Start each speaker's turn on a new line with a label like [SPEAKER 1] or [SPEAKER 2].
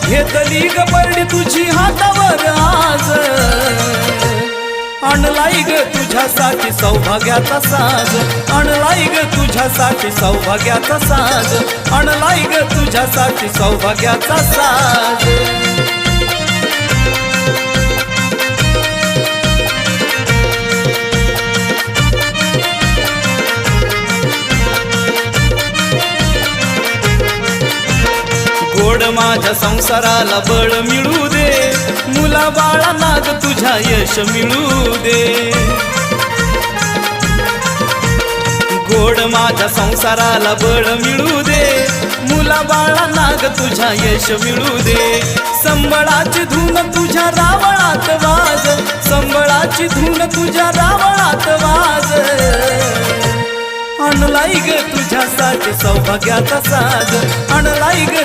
[SPEAKER 1] घेतली ग बरडी तुझी हातावर आज, आणलाई ग तुझ्यासाठी सौभाग्याचा साज, आणलाई ग तुझ्यासाठी सौभाग्याचा साज, आणलाई ग तुझ्यासाठी सौभाग्याचा साज। गोड माझ्या संसाराला बळ मिळू दे, मुला बाळा नाग तुझ्या यश मिळू दे। गोड माझ्या संसाराला बळ मिळू दे, मुला बाळा नाग तुझ्या यश मिळू दे। संबळाची धून तुझ्या रावळात वाज, संबळाची धून तुझ्या रावळात वाज, आणलाई ग तुझ्यासाठी सौभाग्याचा साज, आणलाई ग